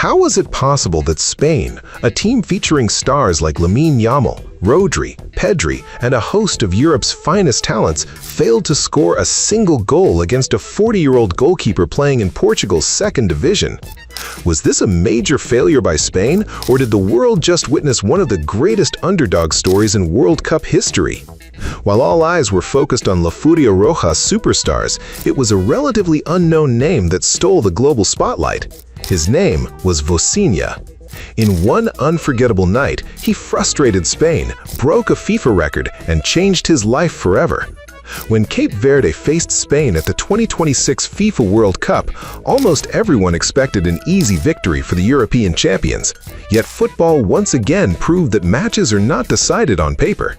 How was it possible that Spain, a team featuring stars like Lamine Yamal, Rodri, Pedri, and a host of Europe's finest talents, failed to score a single goal against a 40-year-old goalkeeper playing in Portugal's second division? Was this a major failure by Spain, or did the world just witness one of the greatest underdog stories in World Cup history? While all eyes were focused on La Furia Roja's superstars, it was a relatively unknown name that stole the global spotlight. His name was Vozinha. In one unforgettable night, he frustrated Spain, broke a FIFA record, and changed his life forever. When Cape Verde faced Spain at the 2026 FIFA World Cup, almost everyone expected an easy victory for the European champions. Yet football once again proved that matches are not decided on paper.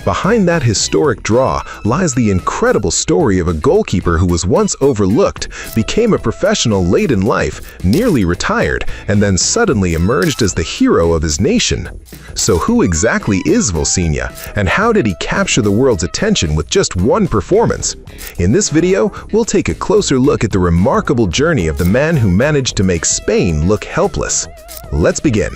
Behind that historic draw lies the incredible story of a goalkeeper who was once overlooked, became a professional late in life, nearly retired, and then suddenly emerged as the hero of his nation. So who exactly is Vozinha, and how did he capture the world's attention with just one performance? In this video, we'll take a closer look at the remarkable journey of the man who managed to make Spain look helpless. Let's begin.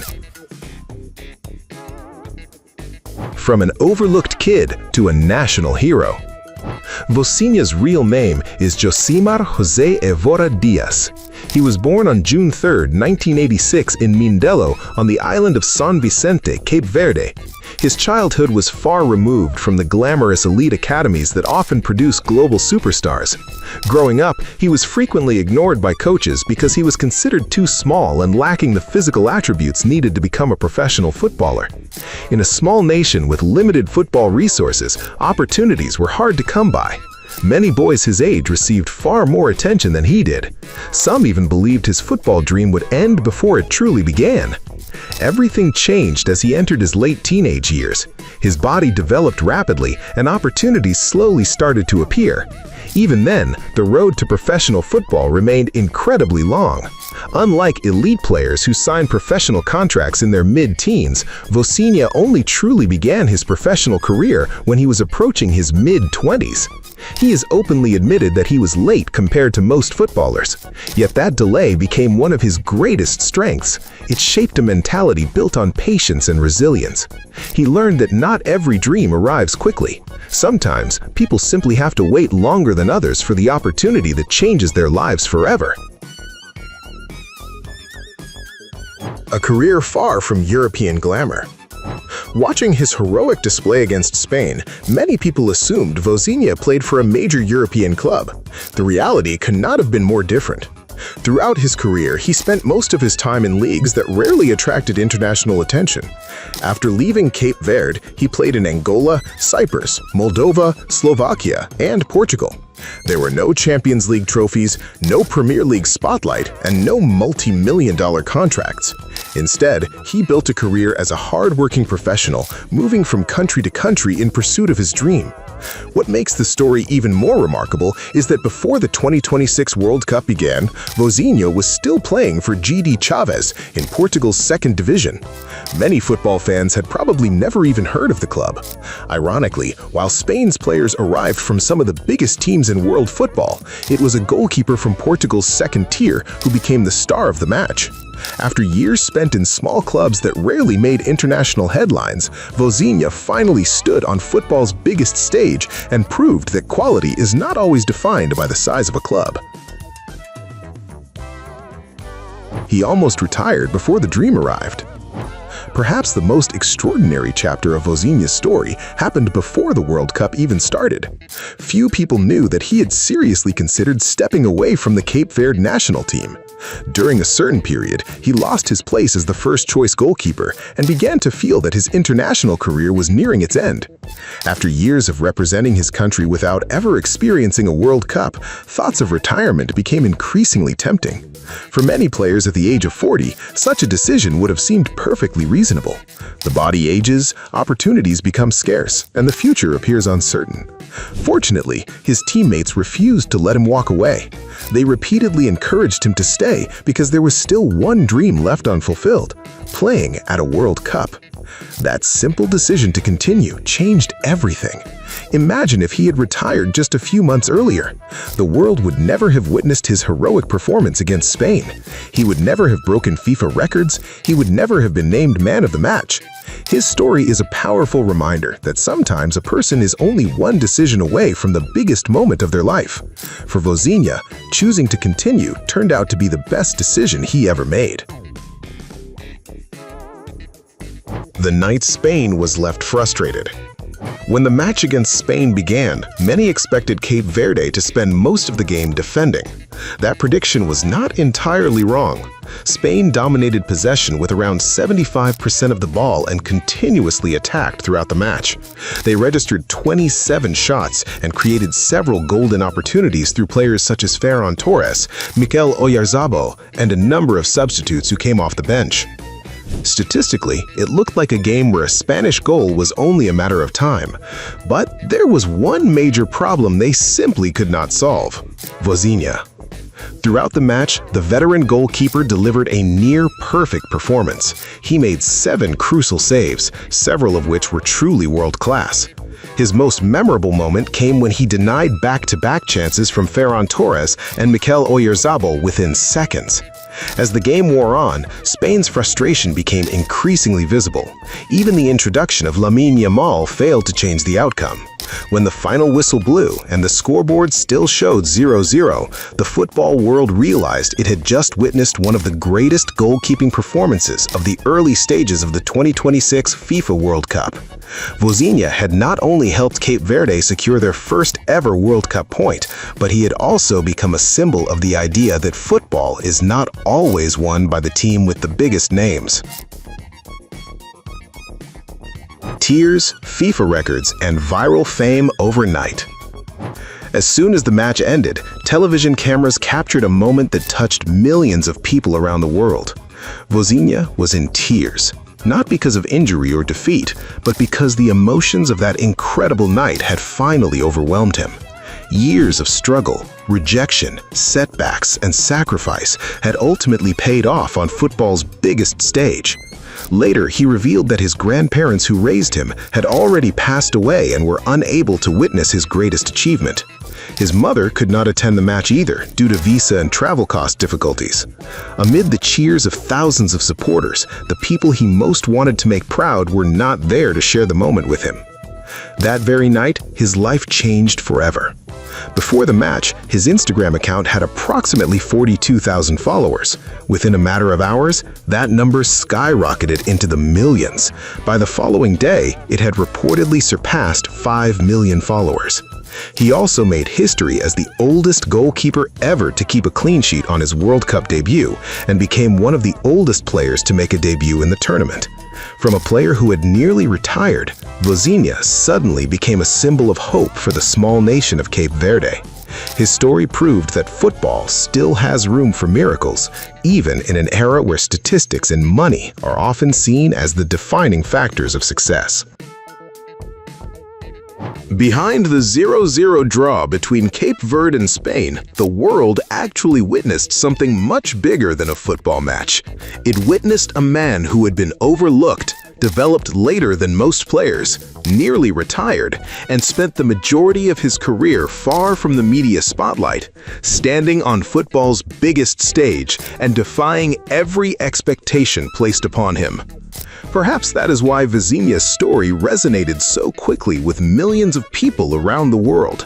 From an overlooked kid to a national hero. Vozinha's real name is Josimar José Evora Diaz. He was born on June 3, 1986 in Mindelo on the island of San Vicente, Cape Verde. His childhood was far removed from the glamorous elite academies that often produce global superstars. Growing up, he was frequently ignored by coaches because he was considered too small and lacking the physical attributes needed to become a professional footballer. In a small nation with limited football resources, opportunities were hard to come by. Many boys his age received far more attention than he did. Some even believed his football dream would end before it truly began. Everything changed as he entered his late teenage years. His body developed rapidly, and opportunities slowly started to appear. Even then, the road to professional football remained incredibly long. Unlike elite players who sign professional contracts in their mid-teens, Vozinha only truly began his professional career when he was approaching his mid-20s. He has openly admitted that he was late compared to most footballers. Yet that delay became one of his greatest strengths. It shaped a mentality built on patience and resilience. He learned that not every dream arrives quickly. Sometimes, people simply have to wait longer than others for the opportunity that changes their lives forever. A career far from European glamour. Watching his heroic display against Spain, many people assumed Vozinha played for a major European club. The reality could not have been more different. Throughout his career, he spent most of his time in leagues that rarely attracted international attention. After leaving Cape Verde, he played in Angola, Cyprus, Moldova, Slovakia, and Portugal. There were no Champions League trophies, no Premier League spotlight, and no multi-million-dollar contracts. Instead, he built a career as a hard-working professional, moving from country to country in pursuit of his dream. What makes the story even more remarkable is that before the 2026 World Cup began, Vozinha was still playing for GD Chaves in Portugal's second division. Many football fans had probably never even heard of the club. Ironically, while Spain's players arrived from some of the biggest teams in world football, it was a goalkeeper from Portugal's second tier who became the star of the match. After years spent in small clubs that rarely made international headlines, Vozinha finally stood on football's biggest stage and proved that quality is not always defined by the size of a club. He almost retired before the dream arrived. Perhaps the most extraordinary chapter of Vozinha's story happened before the World Cup even started. Few people knew that he had seriously considered stepping away from the Cape Verde national team. During a certain period, he lost his place as the first-choice goalkeeper and began to feel that his international career was nearing its end. After years of representing his country without ever experiencing a World Cup, thoughts of retirement became increasingly tempting. For many players at the age of 40, such a decision would have seemed perfectly reasonable. The body ages, opportunities become scarce, and the future appears uncertain. Fortunately, his teammates refused to let him walk away. They repeatedly encouraged him to stay because there was still one dream left unfulfilled: playing at a World Cup. That simple decision to continue changed everything. Imagine if he had retired just a few months earlier. The world would never have witnessed his heroic performance against Spain. He would never have broken FIFA records. He would never have been named man of the match. His story is a powerful reminder that sometimes a person is only one decision away from the biggest moment of their life. For Vozinha, choosing to continue turned out to be the best decision he ever made. The night Spain was left frustrated. When the match against Spain began, many expected Cape Verde to spend most of the game defending. That prediction was not entirely wrong. Spain dominated possession with around 75% of the ball and continuously attacked throughout the match. They registered 27 shots and created several golden opportunities through players such as Ferran Torres, Mikel Oyarzabal, and a number of substitutes who came off the bench. Statistically, it looked like a game where a Spanish goal was only a matter of time. But there was one major problem they simply could not solve: Vozinha. Throughout the match, the veteran goalkeeper delivered a near-perfect performance. He made 7 crucial saves, several of which were truly world-class. His most memorable moment came when he denied back-to-back chances from Ferran Torres and Mikel Oyarzabal within seconds. As the game wore on, Spain's frustration became increasingly visible. Even the introduction of Lamine Yamal failed to change the outcome. When the final whistle blew and the scoreboard still showed 0-0, the football world realized it had just witnessed one of the greatest goalkeeping performances of the early stages of the 2026 FIFA World Cup. Vozinha had not only helped Cape Verde secure their first ever World Cup point, but he had also become a symbol of the idea that football is not always won by the team with the biggest names. Tears, FIFA records, and viral fame overnight. As soon as the match ended, television cameras captured a moment that touched millions of people around the world. Vozinha was in tears, not because of injury or defeat, but because the emotions of that incredible night had finally overwhelmed him. Years of struggle, rejection, setbacks, and sacrifice had ultimately paid off on football's biggest stage. Later, he revealed that his grandparents who raised him had already passed away and were unable to witness his greatest achievement. His mother could not attend the match either, due to visa and travel cost difficulties. Amid the cheers of thousands of supporters, the people he most wanted to make proud were not there to share the moment with him. That very night, his life changed forever. Before the match, his Instagram account had approximately 42,000 followers. Within a matter of hours, that number skyrocketed into the millions. By the following day, it had reportedly surpassed 5 million followers. He also made history as the oldest goalkeeper ever to keep a clean sheet on his World Cup debut and became one of the oldest players to make a debut in the tournament. From a player who had nearly retired, Vozinha suddenly became a symbol of hope for the small nation of Cape Verde. His story proved that football still has room for miracles, even in an era where statistics and money are often seen as the defining factors of success. Behind the 0-0 draw between Cape Verde and Spain, the world actually witnessed something much bigger than a football match. It witnessed a man who had been overlooked, developed later than most players, nearly retired, and spent the majority of his career far from the media spotlight, standing on football's biggest stage and defying every expectation placed upon him. Perhaps that is why Vozinha's story resonated so quickly with millions of people around the world.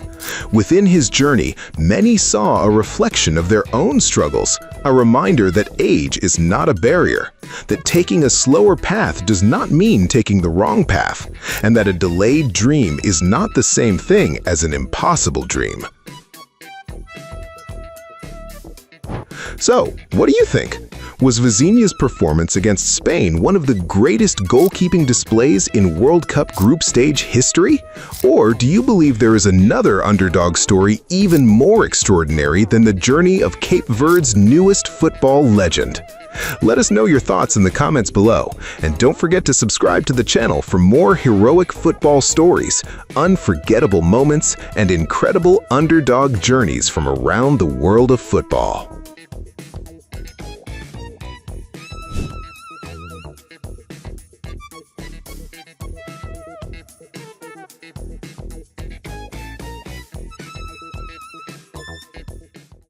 Within his journey, many saw a reflection of their own struggles, a reminder that age is not a barrier, that taking a slower path does not mean taking the wrong path, and that a delayed dream is not the same thing as an impossible dream. So, what do you think? Was Vozinha's performance against Spain one of the greatest goalkeeping displays in World Cup group stage history? Or do you believe there is another underdog story even more extraordinary than the journey of Cape Verde's newest football legend? Let us know your thoughts in the comments below, and don't forget to subscribe to the channel for more heroic football stories, unforgettable moments, and incredible underdog journeys from around the world of football.